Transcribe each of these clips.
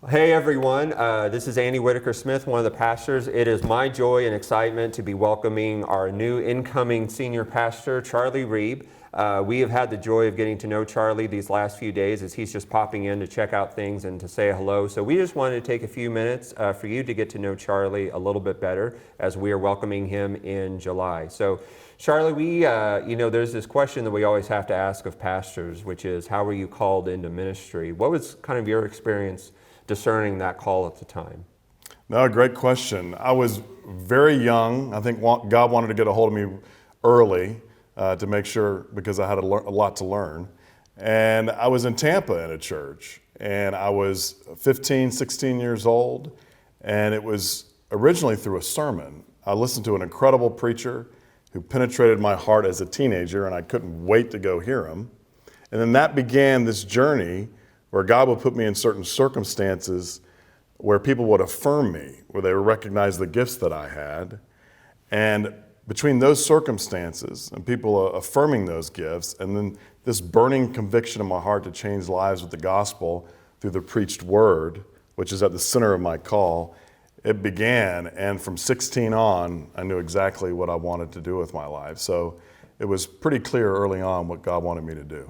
Hey everyone, this is Andy Whitaker-Smith, one of the pastors. It is my joy and excitement to be welcoming our new incoming senior pastor, Charley Reeb. We have had the joy of getting to know Charley these last few days as he's just popping in to check out things and to say hello. So we just wanted to take a few minutes for you to get to know Charley a little bit better as we are welcoming him in July. So Charley, there's this question that we always have to ask of pastors, which is, how were you called into ministry? What was kind of your experience discerning that call at the time? No, great question. I was very young. I think God wanted to get a hold of me early to make sure, because I had a lot to learn. And I was in Tampa in a church, and I was 15, 16 years old, and it was originally through a sermon. I listened to an incredible preacher who penetrated my heart as a teenager, and I couldn't wait to go hear him. And then that began this journey where God would put me in certain circumstances where people would affirm me, where they would recognize the gifts that I had. And between those circumstances and people affirming those gifts, and then this burning conviction in my heart to change lives with the gospel through the preached word, which is at the center of my call, it began. And from 16 on, I knew exactly what I wanted to do with my life. So it was pretty clear early on what God wanted me to do.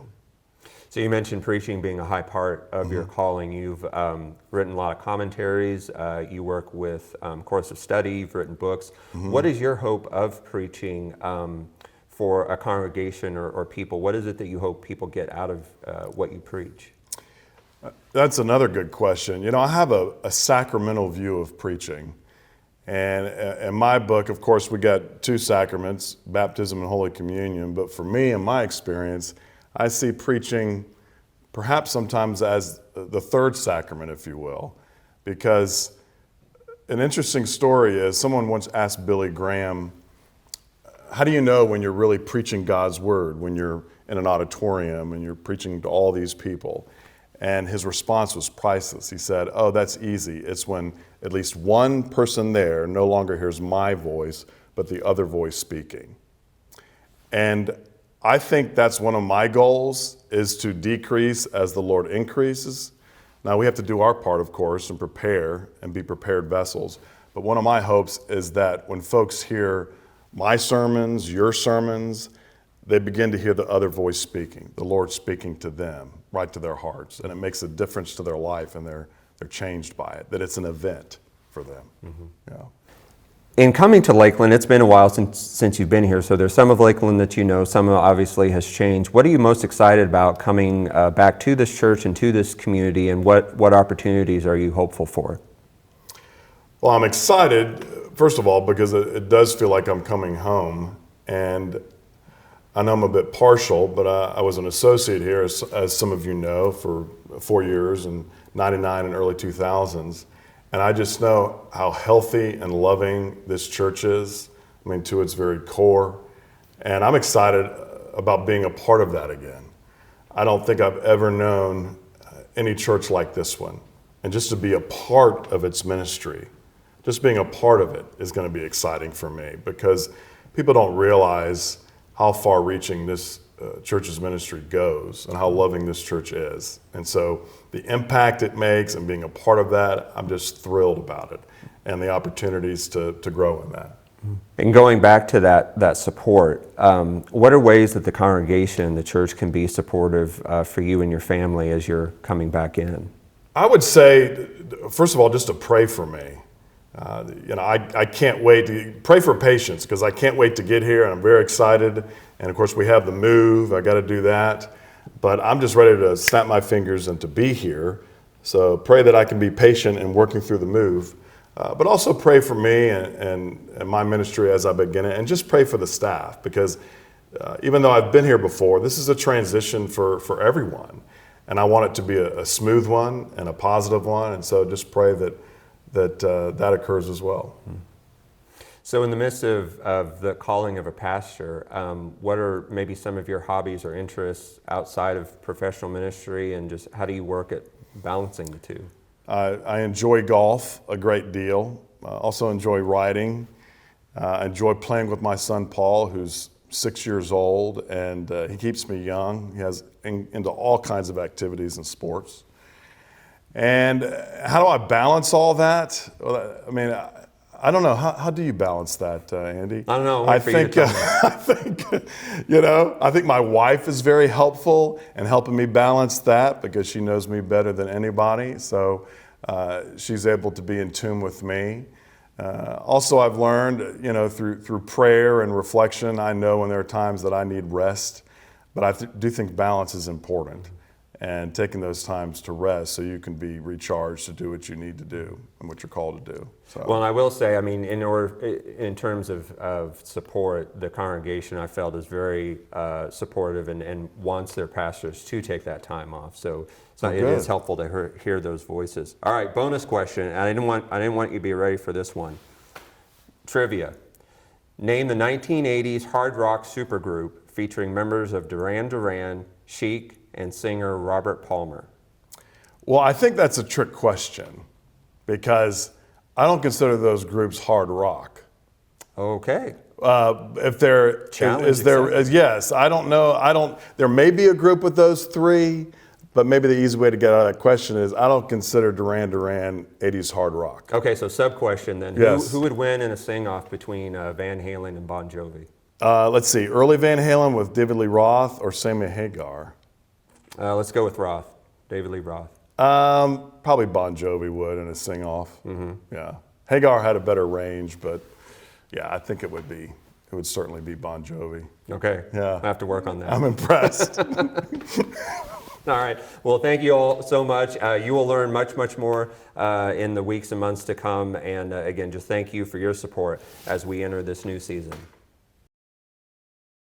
So you mentioned preaching being a high part of your calling. You've written a lot of commentaries. You work with Course of Study. You've written books. What is your hope of preaching for a congregation or people? What is it that you hope people get out of what you preach? That's another good question. You know, I have a sacramental view of preaching. And in my book, of course, we got two sacraments, baptism and Holy Communion. But for me, in my experience, I see preaching perhaps sometimes as the third sacrament, if you will, because an interesting story is someone once asked Billy Graham, how do you know when you're really preaching God's word, when you're in an auditorium and you're preaching to all these people? And his response was priceless. He said, oh, that's easy. It's when at least one person there no longer hears my voice, but the other voice speaking. And I think that's one of my goals, is to decrease as the Lord increases. Now we have to do our part, of course, and prepare and be prepared vessels. But one of my hopes is that when folks hear my sermons, your sermons, they begin to hear the other voice speaking, the Lord speaking to them, right to their hearts. And it makes a difference to their life, and they're changed by it, that it's an event for them. Yeah. In coming to Lakeland, it's been a while since you've been here, so there's some of Lakeland that you know, some obviously has changed. What are you most excited about coming back to this church and to this community, and what opportunities are you hopeful for? Well, I'm excited, first of all, because it does feel like I'm coming home, and I know I'm a bit partial, but I was an associate here, as some of you know, for 4 years, in 99 and early 2000s. And I just know how healthy and loving this church is, I mean, to its very core. And I'm excited about being a part of that again. I don't think I've ever known any church like this one. And just to be a part of its ministry, just being a part of it is going to be exciting for me, because people don't realize how far-reaching this church's ministry goes and how loving this church is. And so the impact it makes and being a part of that, I'm just thrilled about it, and the opportunities to grow in that. And going back to that support, what are ways that the congregation, the church, can be supportive for you and your family as you're coming back in? I would say, first of all, just to pray for me. I can't wait to pray for patience, because I can't wait to get here, and I'm very excited. And of course, we have the move. I got to do that. But I'm just ready to snap my fingers and to be here. So pray that I can be patient in working through the move. But also pray for me and my ministry as I begin it. And just pray for the staff, because even though I've been here before, this is a transition for everyone. And I want it to be a smooth one and a positive one. And so just pray that occurs as well. So in the midst of the calling of a pastor, what are maybe some of your hobbies or interests outside of professional ministry, and just how do you work at balancing the two? I enjoy golf a great deal. Also enjoy writing. I enjoy playing with my son Paul, who's 6 years old, and he keeps me young. He has into all kinds of activities and sports. And how do I balance all that? Well, I mean, I don't know. How do you balance that, Andy? I don't know. I think, I think my wife is very helpful in helping me balance that because she knows me better than anybody. So she's able to be in tune with me. Also, I've learned, through prayer and reflection, I know when there are times that I need rest, but I do think balance is important. And taking those times to rest so you can be recharged to do what you need to do and what you're called to do. So. Well, and I will say, I mean, in terms of support, the congregation I felt is very supportive and wants their pastors to take that time off. So it is helpful to hear those voices. All right, bonus question. And I didn't want you to be ready for this one. Trivia. Name the 1980s hard rock supergroup featuring members of Duran Duran, Chic, and singer Robert Palmer. Well, I think that's a trick question because I don't consider those groups hard rock. Okay. If there is there, yes, I don't know. There may be a group with those three, but maybe the easy way to get out of that question is I don't consider Duran Duran 80s hard rock. Okay, so sub question then. Yes. Who would win in a sing-off between Van Halen and Bon Jovi? Let's see, early Van Halen with David Lee Roth or Sammy Hagar? Let's go with Roth, David Lee Roth. Probably Bon Jovi would in a sing-off. Mm-hmm. Yeah, Hagar had a better range, but yeah, I think it would certainly be Bon Jovi. Okay. Yeah, I have to work on that. I'm impressed. All right. Well, thank you all so much. You will learn much, much more in the weeks and months to come. And again, just thank you for your support as we enter this new season.